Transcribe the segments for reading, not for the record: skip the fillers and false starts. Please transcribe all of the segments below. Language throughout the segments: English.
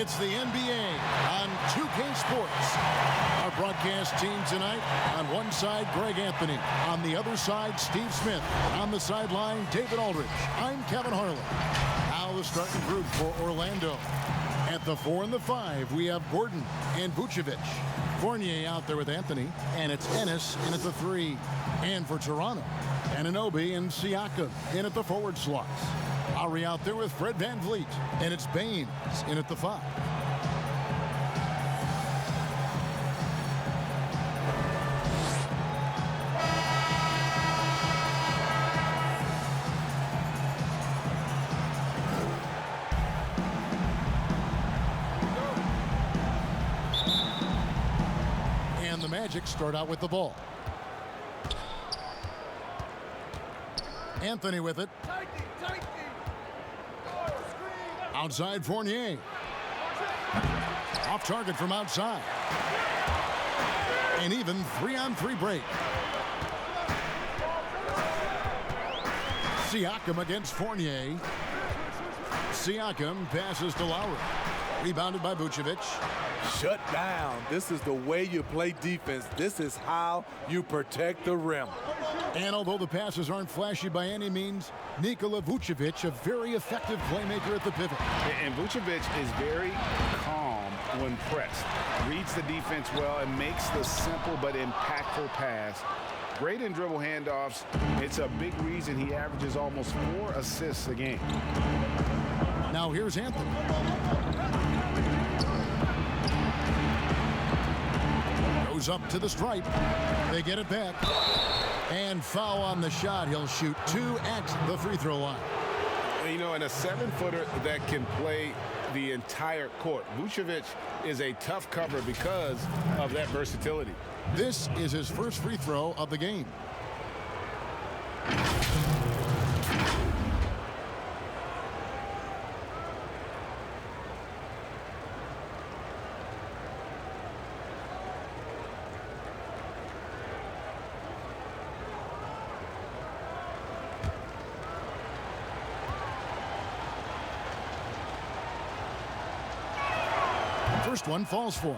It's the NBA on 2K Sports. Our broadcast team tonight, on one side, Greg Anthony. On the other side, Steve Smith. On the sideline, David Aldridge. I'm Kevin Harlan. Now the starting group for Orlando. At the 4 and the 5, we have Gordon and Vucevic. Fournier out there with Anthony, and it's Ennis in at the 3. And for Toronto, Anunoby and Siakam in at the forward slots. Lowry out there with Fred VanVleet, and it's Baines in at the 5. And the Magic start out with the ball. Anthony with it. Outside Fournier. Off target from outside. An even 3-on-3 break. Siakam against Fournier. Siakam passes to Lowry. Rebounded by Vucevic. Shut down. This is the way you play defense. This is how you protect the rim. And although the passes aren't flashy by any means, Nikola Vucevic, a very effective playmaker at the pivot. And Vucevic is very calm when pressed. Reads the defense well and makes the simple but impactful pass. Great in dribble handoffs. It's a big reason he averages almost 4 assists a game. Now here's Anthony. Goes up to the stripe. They get it back. And foul on the shot. He'll shoot 2 at the free throw line. You know, and a 7-footer that can play the entire court. Vucevic is a tough cover because of that versatility. This is his first free throw of the game. First one falls for him.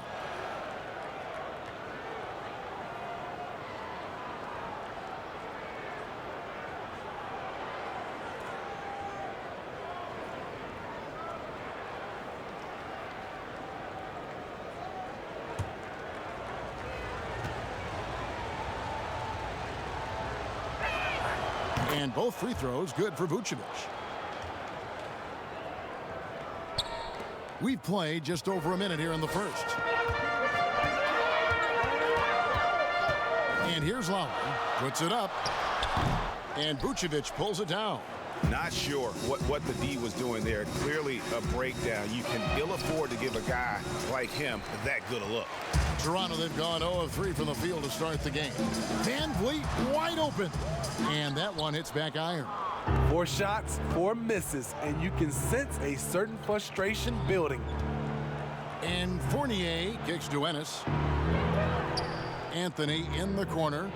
And both free throws good for Vucevic. We've played just over a minute here in the first. And here's Lowry. Puts it up. And Vucevic pulls it down. Not sure what the D was doing there. Clearly a breakdown. You can ill afford to give a guy like him that good a look. Toronto, they've gone 0 of 3 from the field to start the game. VanVleet wide open. And that one hits back iron. 4 shots, 4 misses, and you can sense a certain frustration building. And Fournier kicks to Ennis. Anthony in the corner.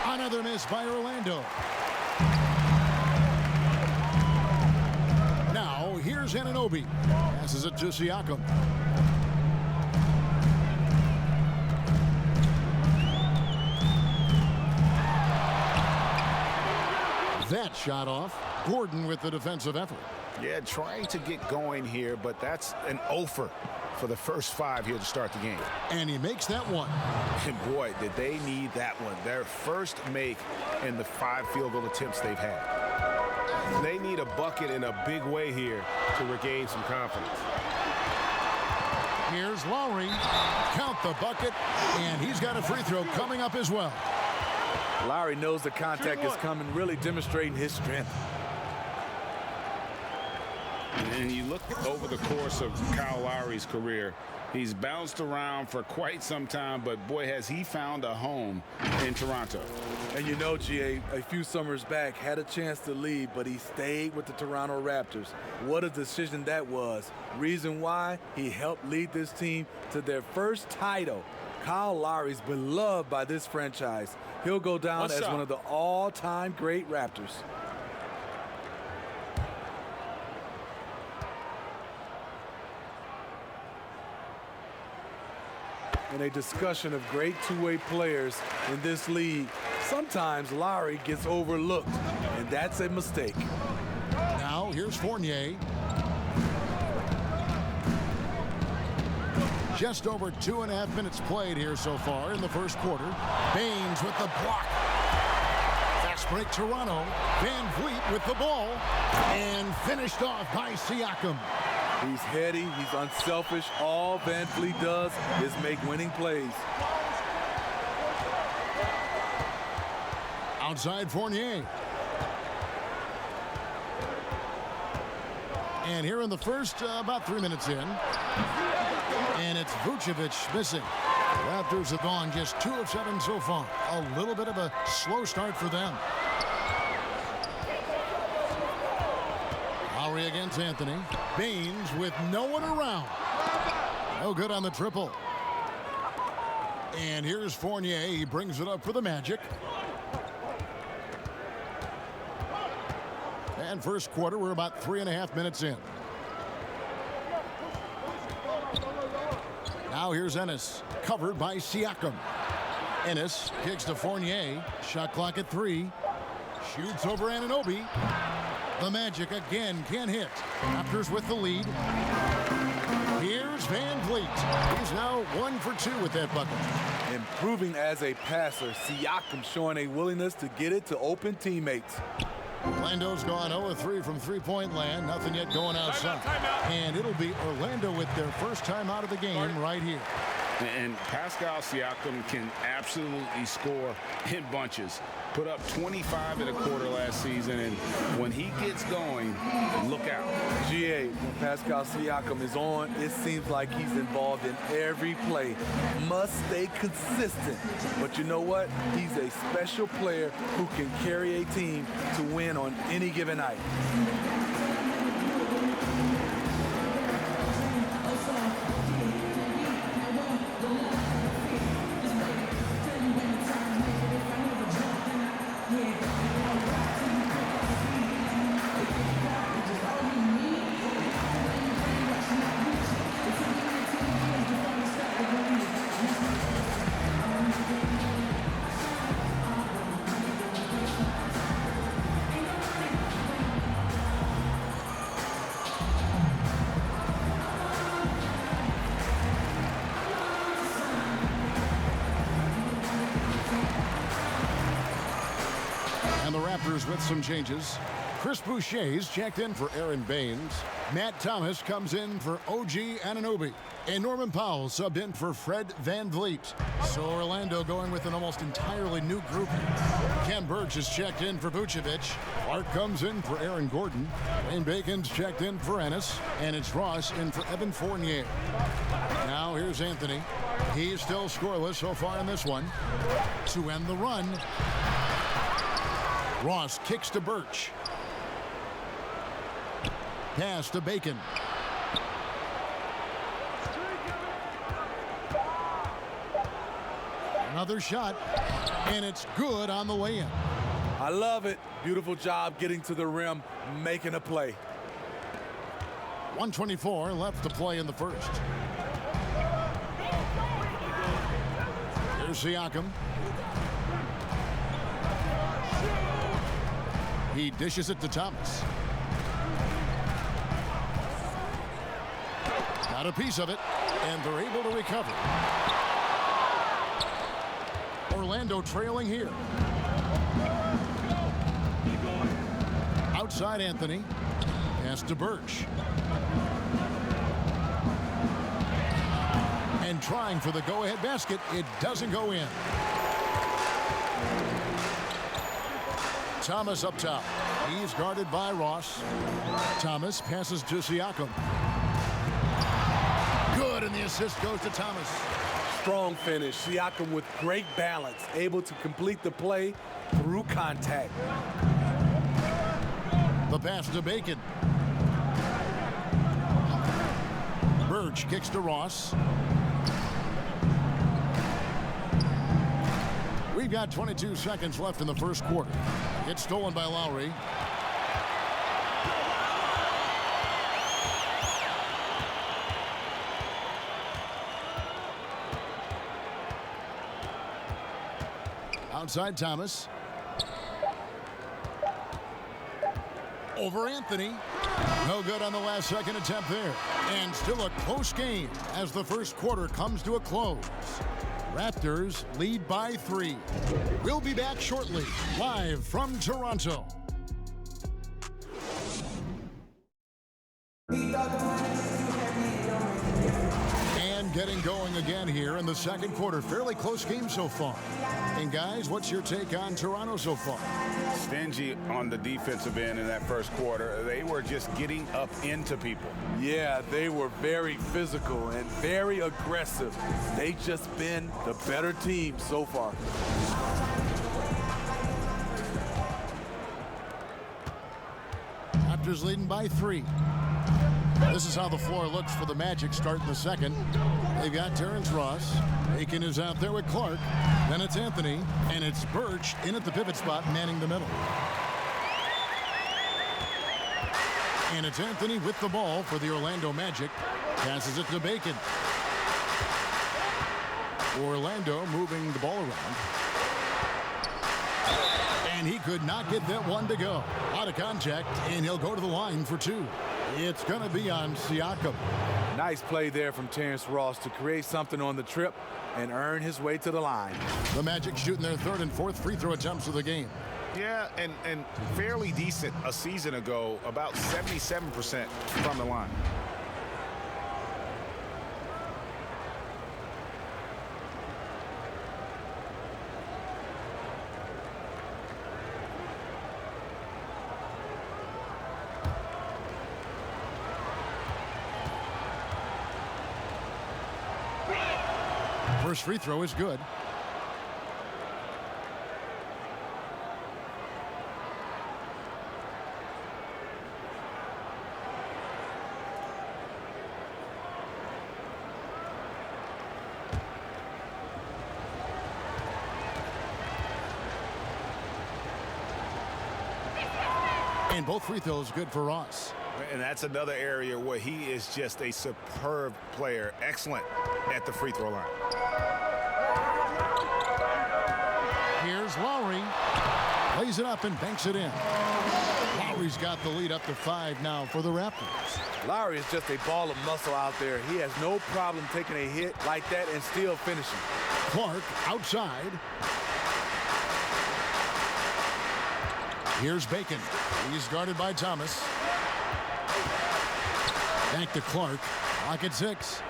Another miss by Orlando. Now here's Anunoby. Passes it to Siakam. That shot off. Gordon with the defensive effort. Yeah, trying to get going here, but that's an offer for the first 5 here to start the game. And he makes that one. And boy, did they need that one. Their first make in the 5 field goal attempts they've had. They need a bucket in a big way here to regain some confidence. Here's Lowry. Count the bucket, and he's got a free throw coming up as well. Lowry knows the contact is coming, really demonstrating his strength. And you look over the course of Kyle Lowry's career, he's bounced around for quite some time, but boy, has he found a home in Toronto. And you know, GA, a few summers back, had a chance to leave, but he stayed with the Toronto Raptors. What a decision that was. Reason why? He helped lead this team to their first title. Kyle Lowry's beloved by this franchise. He'll go down as one of the all-time great Raptors. In a discussion of great two-way players in this league, sometimes Lowry gets overlooked, and that's a mistake. Now here's Fournier. Just over 2.5 minutes played here so far in the first quarter. Baines with the block. Fast break Toronto. Van Vliet with the ball. And finished off by Siakam. He's heady, he's unselfish. All Van Vliet does is make winning plays. Outside Fournier. And here in the first, about 3 minutes in. And it's Vucevic missing. Raptors have gone just 2 of 7 so far. A little bit of a slow start for them. Lowry against Anthony. Baines with no one around. No good on the triple. And here's Fournier. He brings it up for the Magic. And first quarter, we're about 3.5 minutes in. Now here's Ennis, covered by Siakam. Ennis kicks to Fournier. Shot clock at 3. Shoots over Anunoby. The Magic again can't hit. Raptors with the lead. Here's Van Vliet. He's now 1 for 2 with that bucket. Improving as a passer, Siakam showing a willingness to get it to open teammates. Orlando's gone 0-3 from three-point land. Nothing yet going outside. And it'll be Orlando with their first time out of the game right here. And Pascal Siakam can absolutely score in bunches. Put up 25 in a quarter last season, and when he gets going, look out. GA, when Pascal Siakam is on, it seems like he's involved in every play. Must stay consistent. But you know what? He's a special player who can carry a team to win on any given night. And the Raptors with some changes. Chris Boucher's checked in for Aaron Baines. Matt Thomas comes in for OG Anunoby. And Norman Powell subbed in for Fred Van Vliet. So Orlando going with an almost entirely new group. Ken Burch is checked in for Vucevic. Clark comes in for Aaron Gordon. Wayne Bacon's checked in for Ennis. And it's Ross in for Evan Fournier. Now here's Anthony. He's still scoreless so far in this one. To end the run, Ross kicks to Burch. Pass to Bacon. Another shot, and it's good on the way in. I love it. Beautiful job getting to the rim, making a play. 1:24 left to play in the first. Here's Siakam. He dishes it to Thomas. Got a piece of it, and they're able to recover. Orlando trailing here. Outside Anthony. Pass to Burch. And trying for the go-ahead basket. It doesn't go in. Thomas up top. He's guarded by Ross. Thomas passes to Siakam. Good, and the assist goes to Thomas. Strong finish. Siakam with great balance, able to complete the play through contact. The pass to Bacon. Burch kicks to Ross. We've got 22 seconds left in the first quarter. It's stolen by Lowry. Outside Thomas. Over Anthony. No good on the last second attempt there. And still a close game as the first quarter comes to a close. Raptors lead by 3. We'll be back shortly, live from Toronto. And getting going again here in the second quarter. Fairly close game so far. And guys, what's your take on Toronto so far? Stingy on the defensive end in that first quarter. They were just getting up into people. Yeah, they were very physical and very aggressive. They just been the better team so far. Raptors leading by 3. This is how the floor looks for the Magic starting the second. They've got Terrence Ross. Aiken is out there with Clark. Then it's Anthony, and it's Birch in at the pivot spot, manning the middle. And it's Anthony with the ball for the Orlando Magic. Passes it to Bacon. Orlando moving the ball around. And he could not get that one to go. Out of contact, and he'll go to the line for 2. It's going to be on Siakam. Nice play there from Terrence Ross to create something on the trip and earn his way to the line. The Magic shooting their 3rd and 4th free throw attempts of the game. Yeah, and fairly decent a season ago, about 77% from the line. First free throw is good. And both free throws good for Ross. And that's another area where he is just a superb player. Excellent at the free throw line. Here's Lowry. Plays it up and banks it in. Lowry's got the lead up to 5 now for the Raptors. Lowry is just a ball of muscle out there. He has no problem taking a hit like that and still finishing. Clark outside. Here's Bacon. He's guarded by Thomas. Back to Clark. Clock at 6.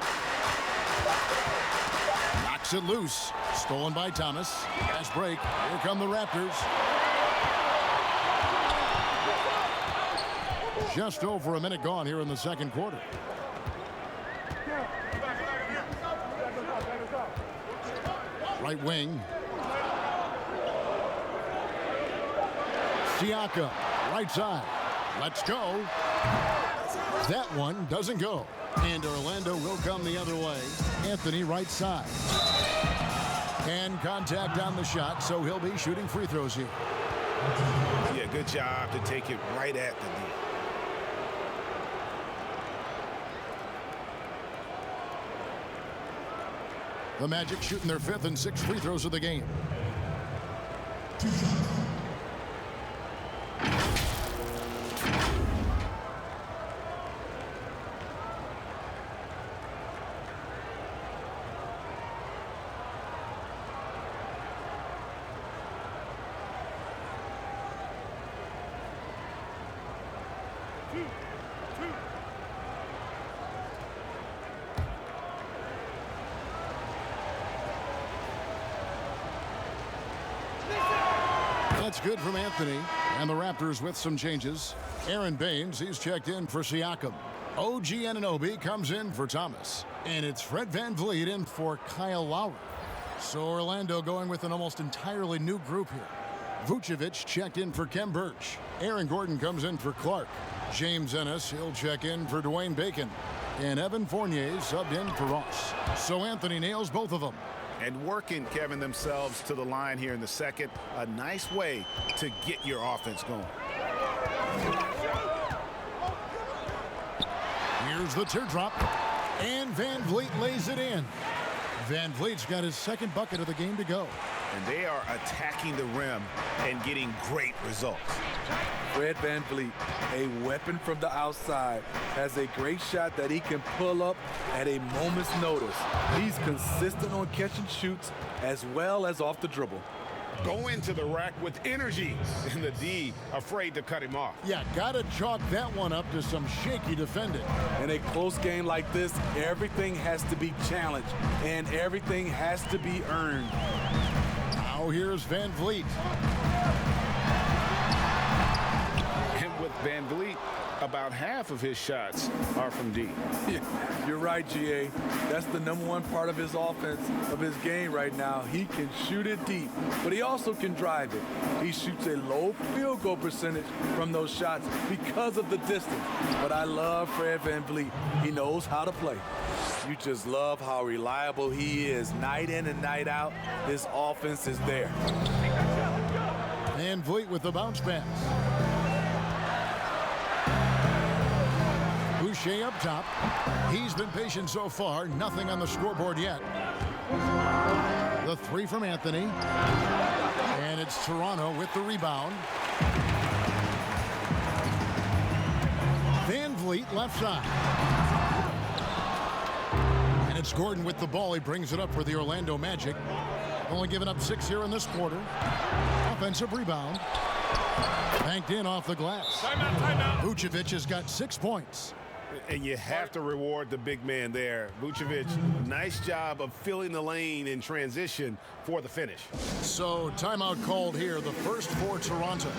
Knocks it loose. Stolen by Thomas. Fast break. Here come the Raptors. Just over a minute gone here in the second quarter. Right wing. Siakam, right side. Let's go. That one doesn't go. And Orlando will come the other way. Anthony right side. And contact on the shot, so he'll be shooting free throws here. Yeah, good job to take it right at the D. The Magic shooting their 5th and 6th free throws of the game. That's good from Anthony. And the Raptors with some changes. Aaron Baines, he's checked in for Siakam. OG Anunoby comes in for Thomas. And it's Fred VanVleet in for Kyle Lowry. So Orlando going with an almost entirely new group here. Vucevic checked in for Kem Birch. Aaron Gordon comes in for Clark. James Ennis, he'll check in for Dwayne Bacon. And Evan Fournier subbed in for Ross. So Anthony nails both of them. And working, Kevin, themselves to the line here in the second. A nice way to get your offense going. Here's the teardrop. And VanVleet lays it in. VanVleet's got his second bucket of the game to go. and they are attacking the rim and getting great results. Fred VanVleet, a weapon from the outside, has a great shot that he can pull up at a moment's notice. He's consistent on catch and shoots as well as off the dribble. Go into the rack with energy, and the D afraid to cut him off. Yeah, gotta chalk that one up to some shaky defending. In a close game like this, everything has to be challenged, and everything has to be earned. Now here's VanVleet. And with VanVleet, about half of his shots are from D. Yeah, you're right, GA. That's the #1 part of his offense, of his game right now. He can shoot it deep, but he also can drive it. He shoots a low field goal percentage from those shots because of the distance. But I love Fred VanVleet. He knows how to play. You just love how reliable he is night in and night out. His offense is there. VanVleet with the bounce pass. Boucher up top. He's been patient so far. Nothing on the scoreboard yet. The three from Anthony. And it's Toronto with the rebound. VanVleet left side. And it's Gordon with the ball. He brings it up for the Orlando Magic. Only given up 6 here in this quarter. Offensive rebound. Banked in off the glass. Timeout. Vucevic has got 6 points. And you have to reward the big man there. Vucevic, nice job of filling the lane in transition for the finish. So timeout called here, the first for Toronto.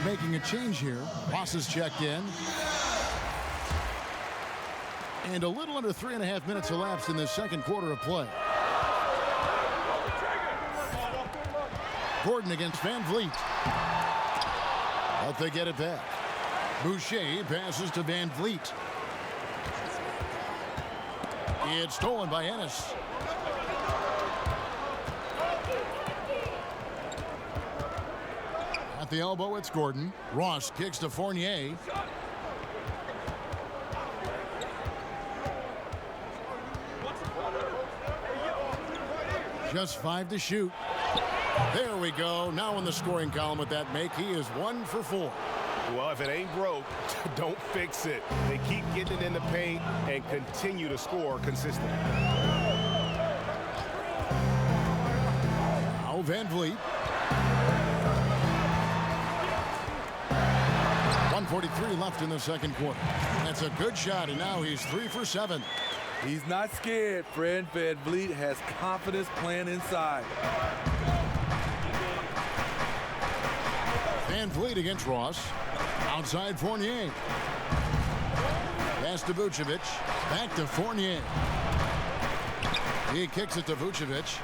Making a change here. Ross is checked in. And a little under 3.5 minutes elapsed in this second quarter of play. Gordon against VanVleet. But they get it back. Boucher passes to VanVleet. It's stolen by Ennis. At the elbow, it's Gordon. Ross kicks to Fournier. Just 5 to shoot. There we go. Now in the scoring column with that make, he is 1 for 4. Well, if it ain't broke, don't fix it. They keep getting it in the paint and continue to score consistently. Now VanVleet. 1:43 left in the second quarter. That's a good shot, and now he's 3 for 7. He's not scared. Fred VanVleet has confidence playing inside. VanVleet against Ross. Outside Fournier. Pass to Vucevic. Back to Fournier. He kicks it to Vucevic.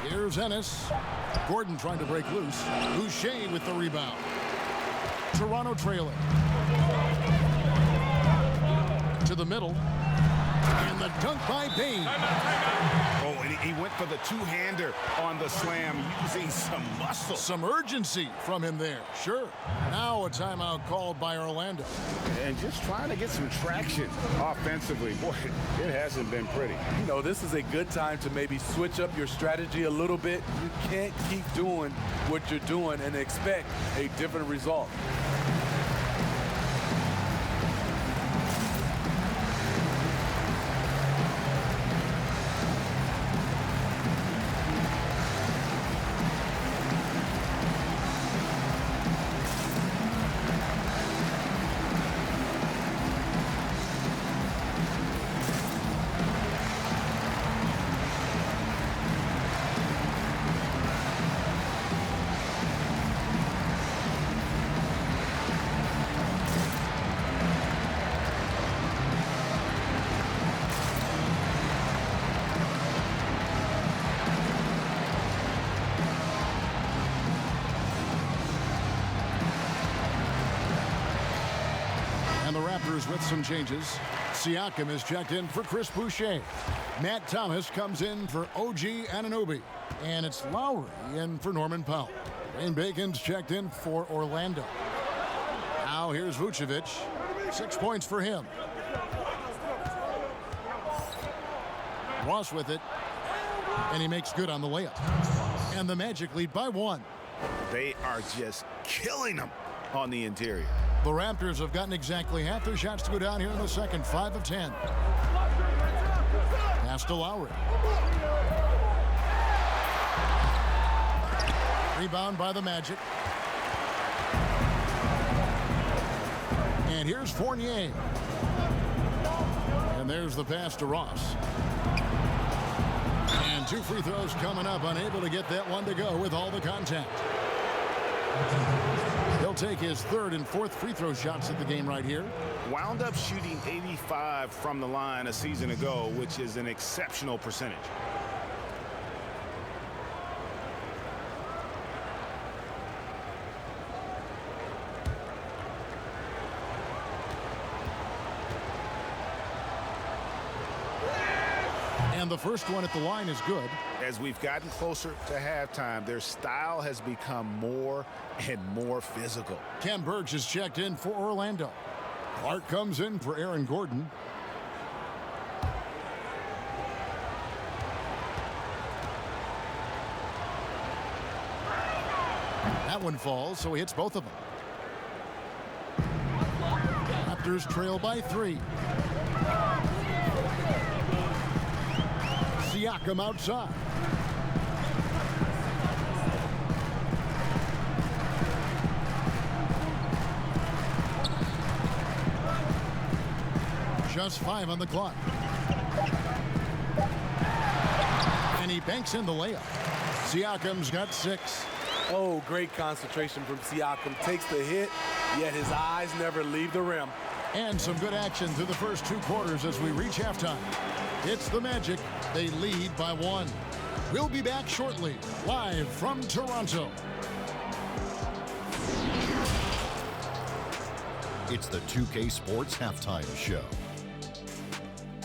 Here's Ennis. Gordon trying to break loose. Boucher with the rebound. Toronto trailing. To the middle. And the dunk by Bain. Oh, and he went for the two-hander on the slam, using some muscle. Some urgency from him there. Sure. Now a timeout called by Orlando. And just trying to get some traction offensively. Boy, it hasn't been pretty. You know, this is a good time to maybe switch up your strategy a little bit. You can't keep doing what you're doing and expect a different result. And the Raptors with some changes. Siakam is checked in for Chris Boucher. Matt Thomas comes in for OG Anunoby. And it's Lowry in for Norman Powell. Wayne Bacon's checked in for Orlando. Now here's Vucevic. 6 points for him. Ross with it. And he makes good on the layup. And the Magic lead by 1. They are just killing them on the interior. The Raptors have gotten exactly half their shots to go down here in the second. 5 of 10. Pass to Lowry. Rebound by the Magic. And here's Fournier. And there's the pass to Ross. And 2 free throws coming up. Unable to get that one to go with all the contact. He'll take his 3rd and 4th free throw shots at the game right here. Wound up shooting 85 from the line a season ago, which is an exceptional percentage. And the first one at the line is good. As we've gotten closer to halftime, their style has become more and more physical. Ken Burge is checked in for Orlando. Clark comes in for Aaron Gordon. That one falls, so he hits both of them. Raptors trail by 3. Siakam outside. Just 5 on the clock. And he banks in the layup. Siakam's got 6. Oh, great concentration from Siakam. Takes the hit, yet his eyes never leave the rim. And some good action through the first 2 quarters as we reach halftime. It's the Magic. They lead by 1. We'll be back shortly, live from Toronto. It's the 2K Sports Halftime Show.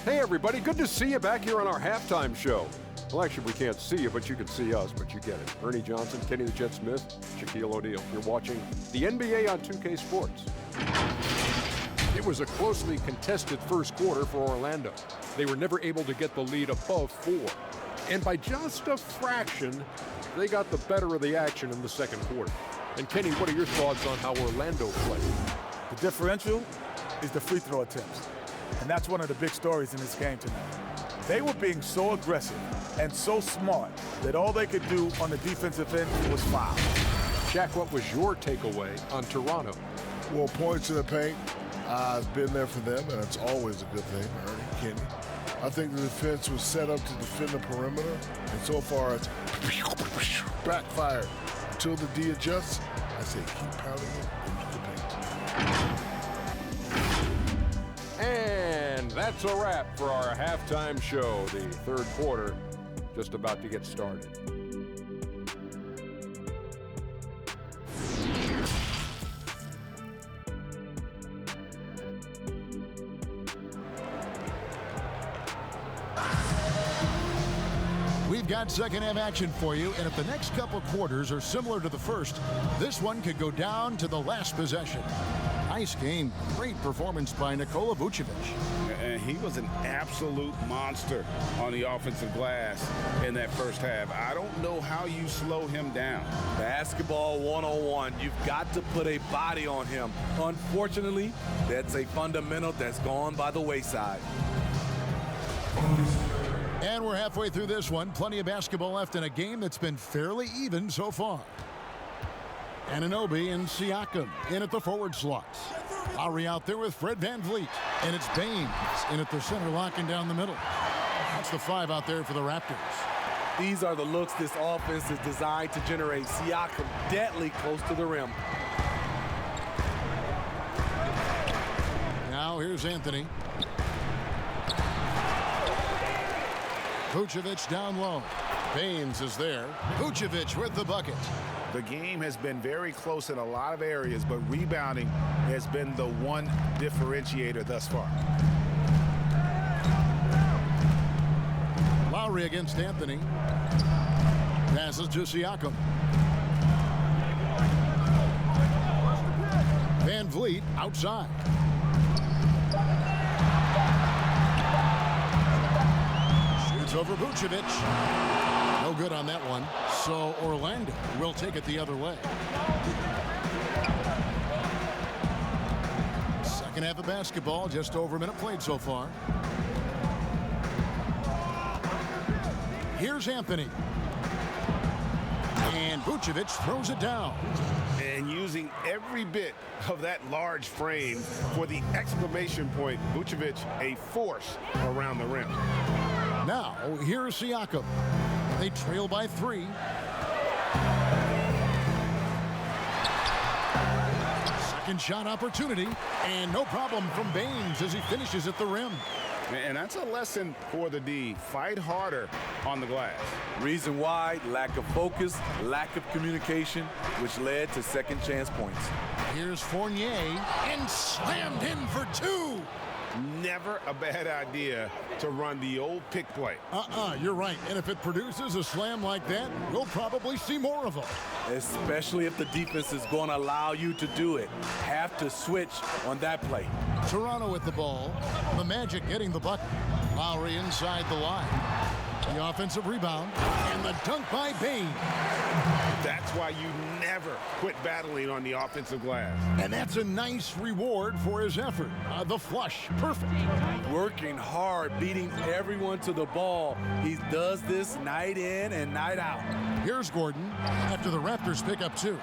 Hey everybody, good to see you back here on our halftime show. Well, actually, we can't see you, but you can see us, but you get it. Ernie Johnson, Kenny the Jet Smith, Shaquille O'Neal. You're watching the NBA on 2K Sports. It was a closely contested first quarter for Orlando. They were never able to get the lead above 4. And by just a fraction, they got the better of the action in the second quarter. And Kenny, what are your thoughts on how Orlando played? The differential is the free throw attempts. And that's one of the big stories in this game tonight. They were being so aggressive and so smart that all they could do on the defensive end was foul. Shaq, what was your takeaway on Toronto? Well, points in the paint. I've been there for them, and it's always a good thing, Ernie, Kenny. I think the defense was set up to defend the perimeter, and so far it's backfired. Until the D adjusts, I say keep pounding it into the paint. And that's a wrap for our halftime show. The third quarter just about to get started. We've got second half action for you, and if the next couple quarters are similar to the first, this one could go down to the last possession. Nice game. Great performance by Nikola Vucevic. And he was an absolute monster on the offensive glass in that first half. I don't know how you slow him down. Basketball 101. You've got to put a body on him. Unfortunately, that's a fundamental that's gone by the wayside. And we're halfway through this one. Plenty of basketball left in a game that's been fairly even so far. Anunoby and Siakam in at the forward slots. Lowry out there with Fred VanVleet. And it's Baines in at the center, locking down the middle. That's the 5 out there for the Raptors. These are the looks this offense is designed to generate. Siakam deadly close to the rim. Now here's Anthony. Vucevic down low. Baines is there. Vucevic with the bucket. The game has been very close in a lot of areas, but rebounding has been the one differentiator thus far. Lowry against Anthony. Passes to Siakam. Van Vliet outside. Shoots over Vucevic. No good on that one. So Orlando will take it the other way. Second half of basketball, just over a minute played so far. Here's Anthony. And Vucevic throws it down. And using every bit of that large frame for the exclamation point, Vucevic a force around the rim. Now, here's Siakam. They trail by 3. Second shot opportunity, and no problem from Baines as he finishes at the rim. And that's a lesson for the D. Fight harder on the glass. Reason why: lack of focus, lack of communication, which led to second chance points. Here's Fournier, and slammed in for 2. Never a bad idea to run the old pick play. You're right. And if it produces a slam like that, we'll probably see more of them. Especially if the defense is going to allow you to do it. Have to switch on that play. Toronto with the ball. The Magic getting the bucket. Lowry inside the line. The offensive rebound. And the dunk by Baines. That's why you never quit battling on the offensive glass. And that's a nice reward for his effort. The flush. Perfect. Working hard, beating everyone to the ball. He does this night in and night out. Here's Gordon after the Raptors pick up 2.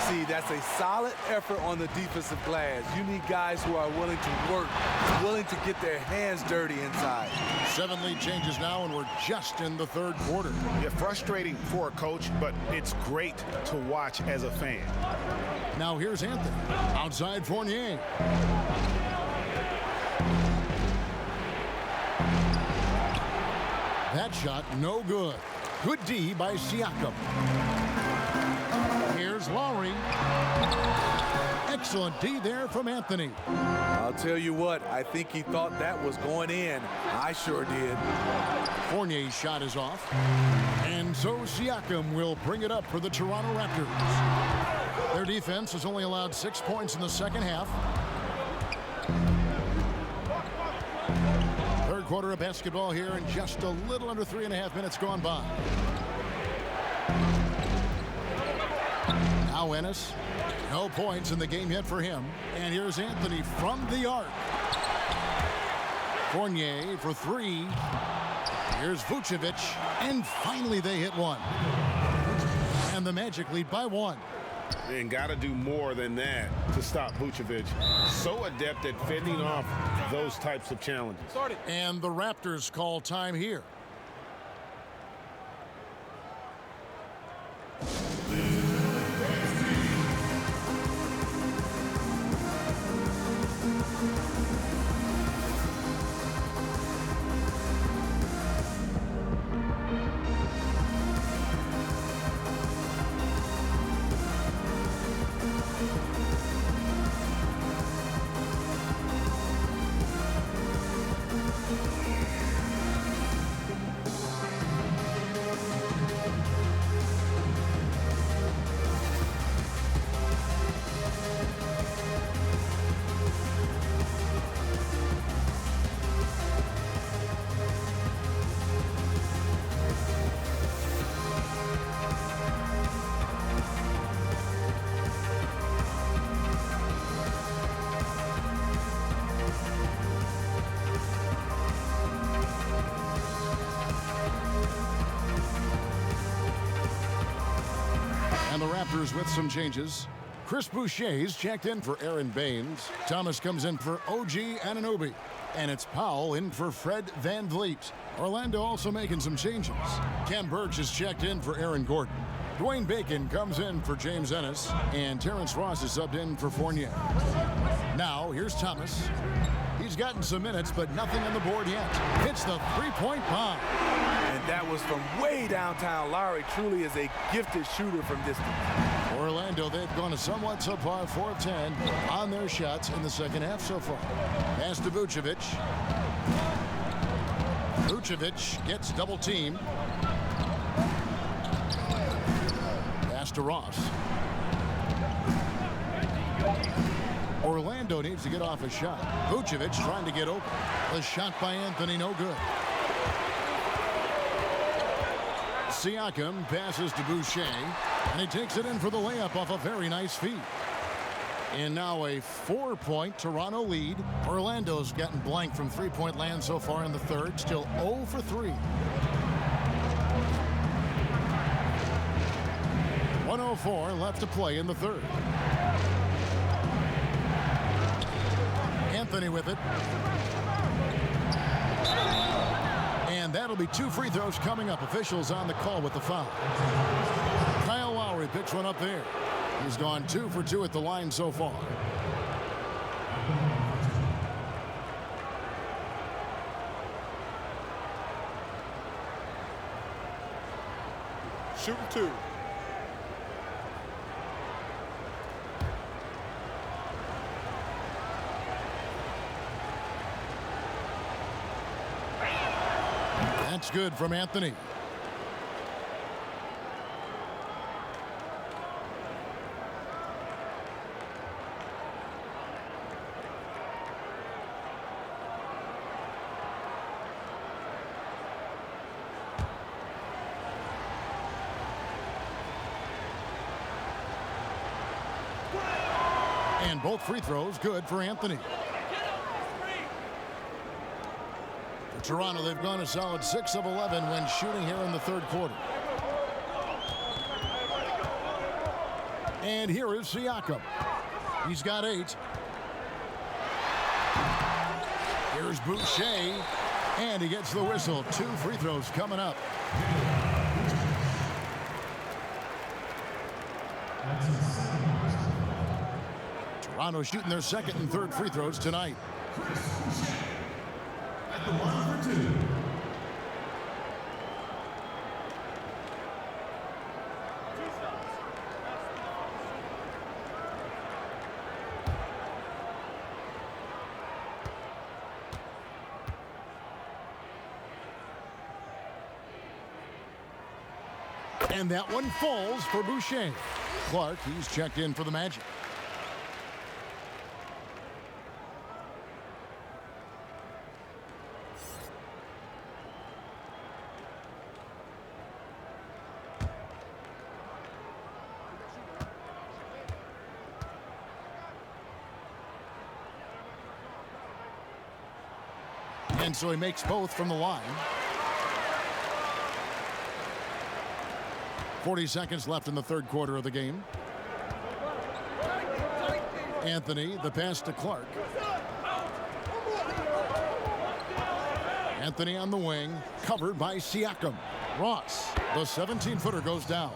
See, that's a solid effort on the defensive glass. You need guys who are willing to work, willing to get their hands dirty inside. 7 lead changes now, and we're just in the third quarter. Yeah, frustrating for a coach, but it's great to watch as a fan. Now here's Anthony. Outside Fournier. That shot no good. Good D by Siakam. Here's Lowry. Excellent D there from Anthony. I'll tell you what, I think he thought that was going in. I sure did. Fournier's shot is off. And so Siakam will bring it up for the Toronto Raptors. Their defense has only allowed 6 points in the second half. Third quarter of basketball here, and just a little under 3.5 minutes gone by. Now Ennis. No points in the game yet for him. And here's Anthony from the arc. Fournier for 3. Here's Vucevic. And finally they hit one. And the Magic lead by 1. And got to do more than that to stop Vucevic. So adept at fending off those types of challenges. And the Raptors call time here. And the Raptors with some changes. Chris Boucher's checked in for Aaron Baines. Thomas comes in for OG Anunoby. And it's Powell in for Fred Van Vliet. Orlando also making some changes. Ken Burge is checked in for Aaron Gordon. Dwayne Bacon comes in for James Ennis. And Terrence Ross is subbed in for Fournier. Now, here's Thomas. He's gotten some minutes, but nothing on the board yet. Hits the three-point bomb. And that was was from way downtown. Lowry truly is a gifted shooter from distance. Orlando, they've gone a somewhat subpar 4 of 10 on their shots in the second half so far. Pass to Vucevic. Vucevic gets double teamed. Pass to Ross. Orlando needs to get off a shot. Vucevic trying to get open. The shot by Anthony, no good. Siakam passes to Boucher, and he takes it in for the layup off a very nice feed. And now a 4-point Toronto lead. Orlando's gotten blank from three-point land so far in the third, still 0 for 3. 1:04 left to play in the third. Anthony with it. And that'll be 2 free throws coming up. Officials on the call with the foul. Kyle Lowry picks one up there. He's gone 2 for 2 at the line so far. Shooting 2. That's good from Anthony. And both free throws good for Anthony. For Toronto, they've gone a solid 6 of 11 when shooting here in the third quarter. And here is Siakam. He's got 8. Here's Boucher, and he gets the whistle. 2 free throws coming up. Toronto shooting their second and third free throws tonight. At the line for 2. And that one falls for Boucher. Clark, he's checked in for the Magic. And so he makes both from the line. 40 seconds left in the third quarter of the game. Anthony, the pass to Clark. Anthony on the wing, covered by Siakam. Ross, the 17-footer, goes down.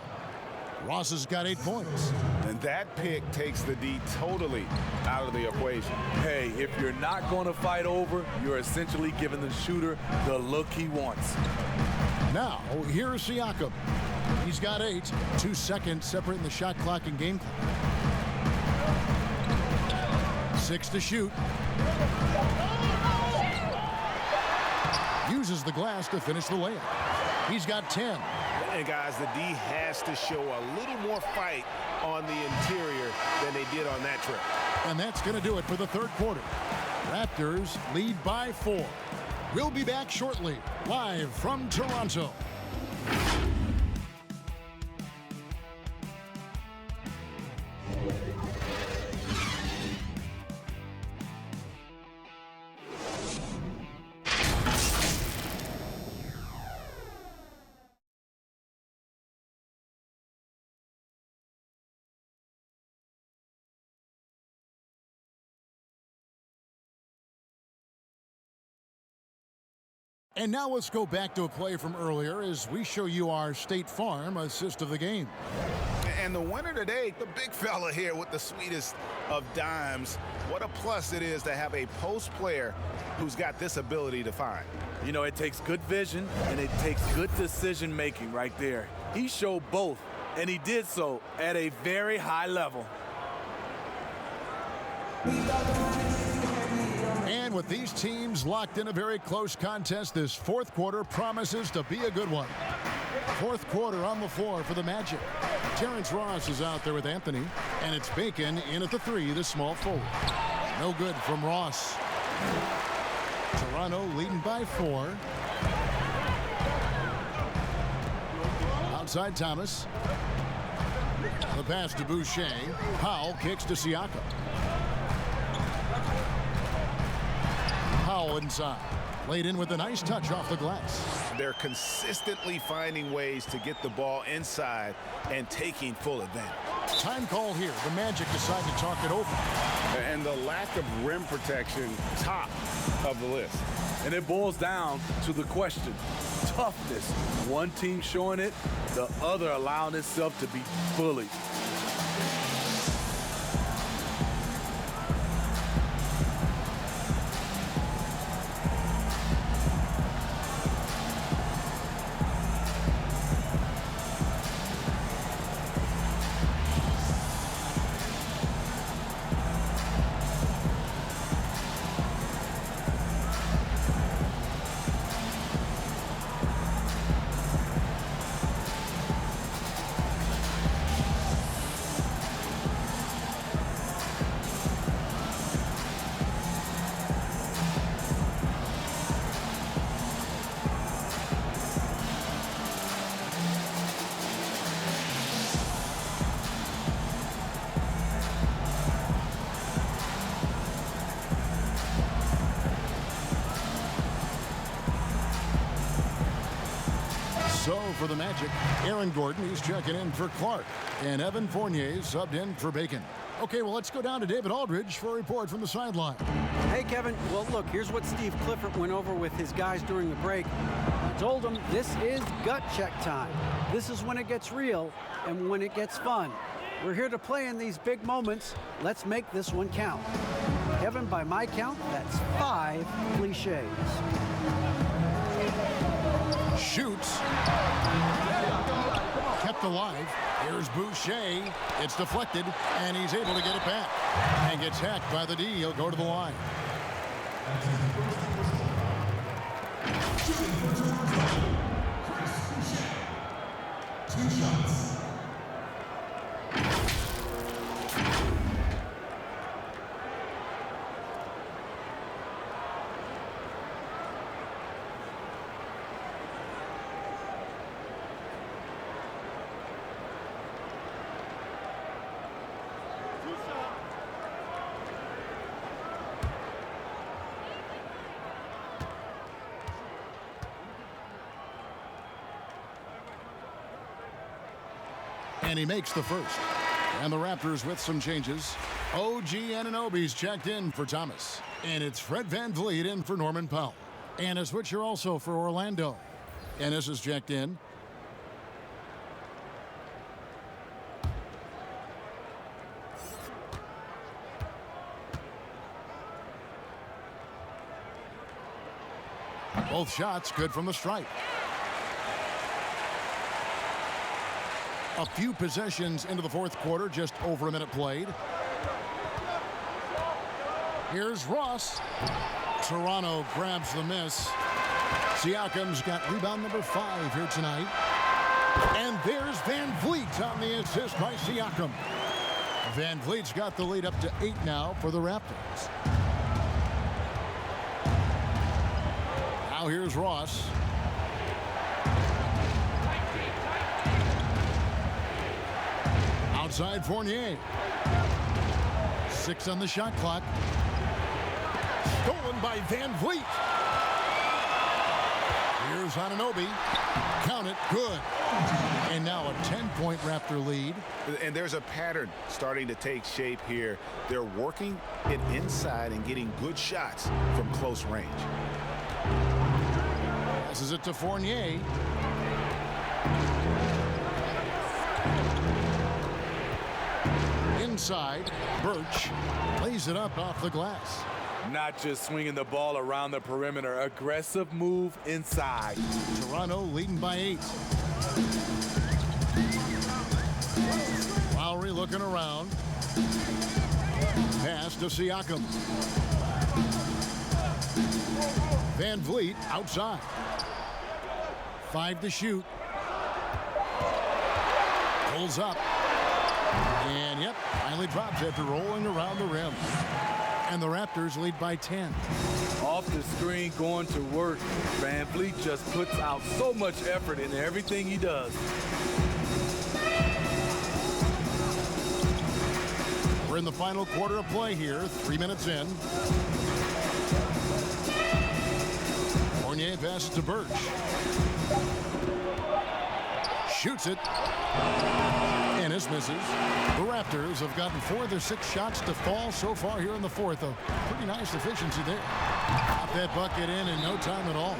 Ross has got 8 points. And that pick takes the D totally out of the equation. Hey, if you're not going to fight over, you're essentially giving the shooter the look he wants. Now, here's Siakam. He's got 8. 2 seconds separating the shot clock and game clock. 6 to shoot. Uses the glass to finish the layup. He's got 10. And guys, the D has to show a little more fight on the interior than they did on that trip. And that's going to do it for the third quarter. Raptors lead by 4. We'll be back shortly, live from Toronto. And now let's go back to a play from earlier as we show you our State Farm assist of the game. And the winner today, the big fella here with the sweetest of dimes. What a plus it is to have a post player who's got this ability to find. You know, it takes good vision and it takes good decision making right there. He showed both, and he did so at a very high level. And with these teams locked in a very close contest, this fourth quarter promises to be a good one. Fourth quarter on the floor for the Magic. Terrence Ross is out there with Anthony, and it's Bacon in at the 3, the small forward. No good from Ross. Toronto leading by 4. Outside Thomas. The pass to Boucher. Powell kicks to Siakam. Powell inside. Laid in with a nice touch off the glass. They're consistently finding ways to get the ball inside and taking full advantage. Time call here. The Magic decide to talk it over. And the lack of rim protection, top of the list. And it boils down to the question, toughness. One team showing it, the other allowing itself to be bullied. So for the Magic, Aaron Gordon, he's checking in for Clark. And Evan Fournier subbed in for Bacon. Okay, well, let's go down to David Aldridge for a report from the sideline. Hey, Kevin. Well, look, here's what Steve Clifford went over with his guys during the break. He told them this is gut check time. This is when it gets real and when it gets fun. We're here to play in these big moments. Let's make this one count. Kevin, by my count, that's 5 cliches. Shoots. Kept alive. Here's Boucher. It's deflected, and he's able to get it back. And gets hacked by the D. He'll go to the line. Two shots. And he makes the first. And the Raptors with some changes. OG Anunoby's checked in for Thomas. And it's Fred VanVleet in for Norman Powell. And a switcher also for Orlando. Ennis is checked in. Both shots good from the stripe. A few possessions into the fourth quarter, just over a minute played. Here's Ross. Toronto grabs the miss. Siakam's got rebound number 5 here tonight. And there's VanVleet on the assist by Siakam. VanVleet's got the lead up to 8 now for the Raptors. Now here's Ross. Outside Fournier. 6 on the shot clock. Stolen by VanVleet. Here's Anunoby. Count it. Good. And now a 10-point Raptor lead. And there's a pattern starting to take shape here. They're working it inside and getting good shots from close range. Passes it to Fournier. inside. Birch lays it up off the glass. Not just swinging the ball around the perimeter. Aggressive move inside. Toronto leading by 8. Lowry looking around. Pass to Siakam. Van Vliet outside. 5 to shoot. Pulls up. And, yep, finally drops after rolling around the rim. And the Raptors lead by 10. Off the screen, going to work. Van Vliet just puts out so much effort in everything he does. We're in the final quarter of play here, 3 minutes in. Fournier passes to Birch. Shoots it. And this misses. The Raptors have gotten 4 of their 6 shots to fall so far here in the fourth. A pretty nice efficiency there. Got that bucket in no time at all.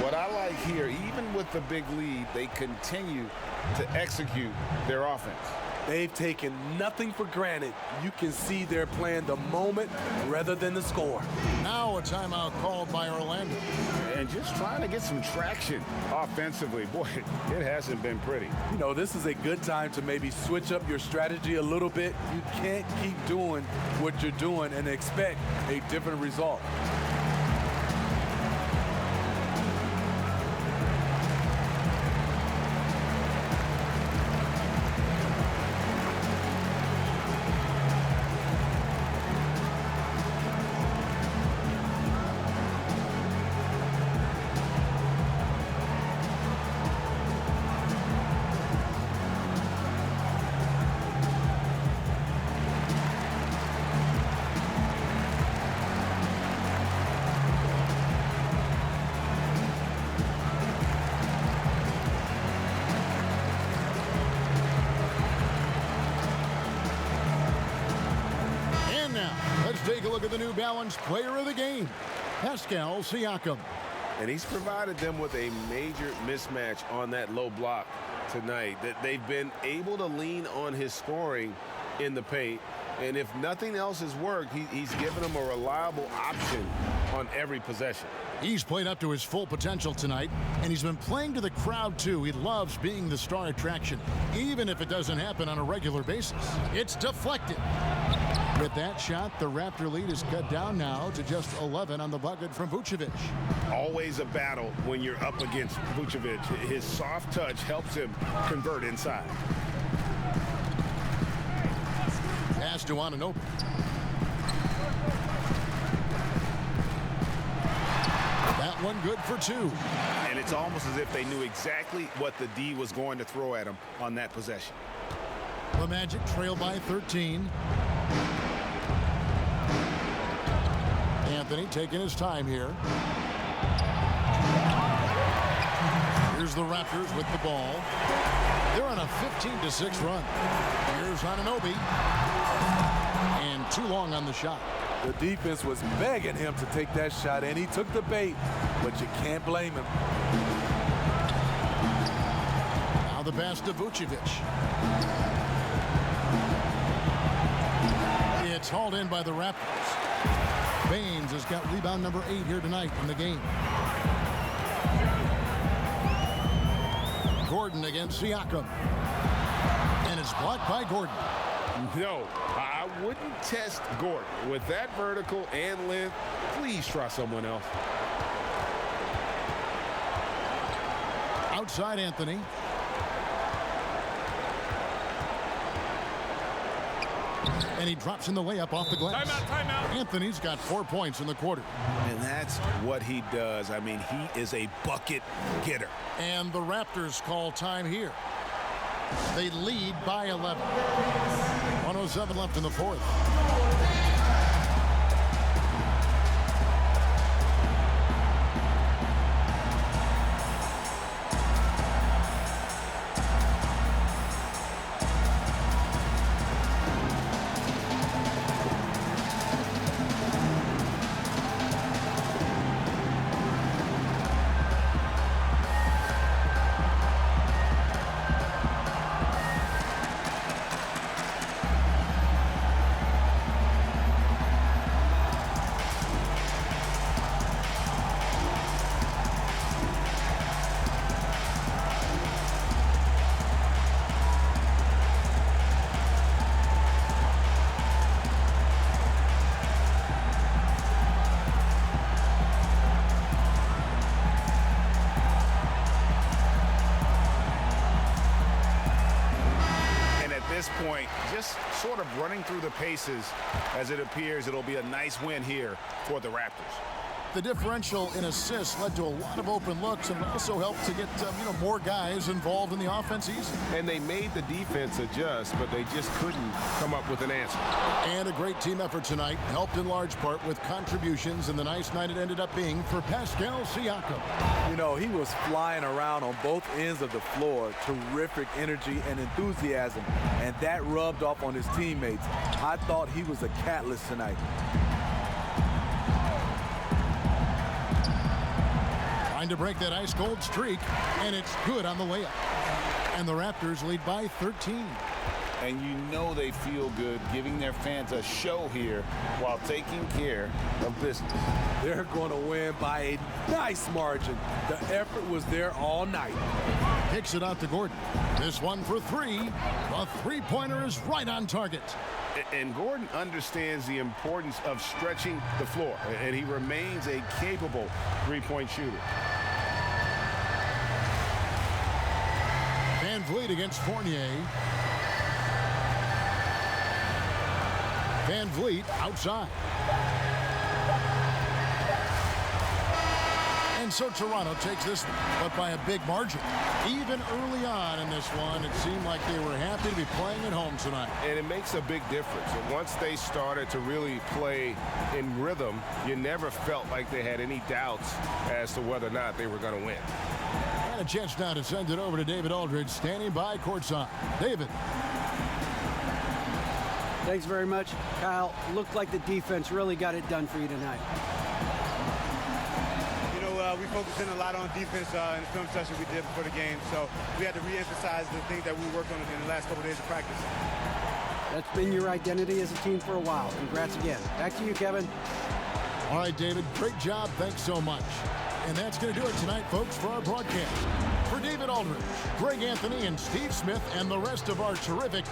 What I like here, even with the big lead, they continue to execute their offense. They've taken nothing for granted. You can see they're playing the moment rather than the score. Now a timeout called by Orlando. And just trying to get some traction offensively. Boy, it hasn't been pretty. You know, this is a good time to maybe switch up your strategy a little bit. You can't keep doing what you're doing and expect a different result. Take a look at the New Balance player of the game, Pascal Siakam. And he's provided them with a major mismatch on that low block tonight. That they've been able to lean on his scoring in the paint. And if nothing else has worked, he's given them a reliable option on every possession. He's played up to his full potential tonight, and he's been playing to the crowd, too. He loves being the star attraction, even if it doesn't happen on a regular basis. It's deflected. With that shot, the Raptor lead is cut down now to just 11 on the bucket from Vucevic. Always a battle when you're up against Vucevic. His soft touch helps him convert inside. Pass to Anunoby. That one good for 2. And it's almost as if they knew exactly what the D was going to throw at him on that possession. The Magic trail by 13. Anthony taking his time here. Here's the Raptors with the ball. They're on a 15-6 run. Here's Anunoby. And too long on the shot. The defense was begging him to take that shot, and he took the bait, but you can't blame him. Now the pass to Vucevic. It's hauled in by the Raptors. Baines has got rebound number 8 here tonight in the game. Gordon against Siakam. And it's blocked by Gordon. No, I wouldn't test Gordon. With that vertical and length, please try someone else. Outside Anthony. And he drops in the layup off the glass. Timeout. Anthony's got 4 points in the quarter. And that's what he does. I mean, he is a bucket getter. And the Raptors call time here. They lead by 11. 107 left in the fourth. this point, just sort of running through the paces as it appears it'll be a nice win here for the Raptors. The differential in assists led to a lot of open looks and also helped to get more guys involved in the offense easy. And they made the defense adjust, but they just couldn't come up with an answer. And a great team effort tonight, helped in large part with contributions, and the nice night it ended up being for Pascal Siakam. You know, he was flying around on both ends of the floor. Terrific energy and enthusiasm, and that rubbed off on his teammates. I thought he was a catalyst tonight. Trying to break that ice-cold streak, and it's good on the layup. And the Raptors lead by 13. And you know they feel good giving their fans a show here while taking care of business. They're going to win by a nice margin. The effort was there all night. Kicks it out to Gordon. This one for three. The three-pointer is right on target. And Gordon understands the importance of stretching the floor, and he remains a capable three-point shooter. Van Vliet against Fournier. Van Vliet outside. And so Toronto takes this one, but by a big margin. Even early on in this one, it seemed like they were happy to be playing at home tonight. And it makes a big difference. And once they started to really play in rhythm, you never felt like they had any doubts as to whether or not they were going to win. And a chance now to send it over to David Aldridge, standing by courtside. David. Thanks very much, Kyle. Looked like the defense really got it done for you tonight. We focused in a lot on defense in the film session we did before the game, so we had to re-emphasize the things that we worked on in the last couple of days of practice. That's been your identity as a team for a while. Congrats again. Back to you, Kevin. All right, David, great job. Thanks so much. And that's going to do it tonight, folks, for our broadcast. For David Aldridge, Greg Anthony, and Steve Smith, and the rest of our terrific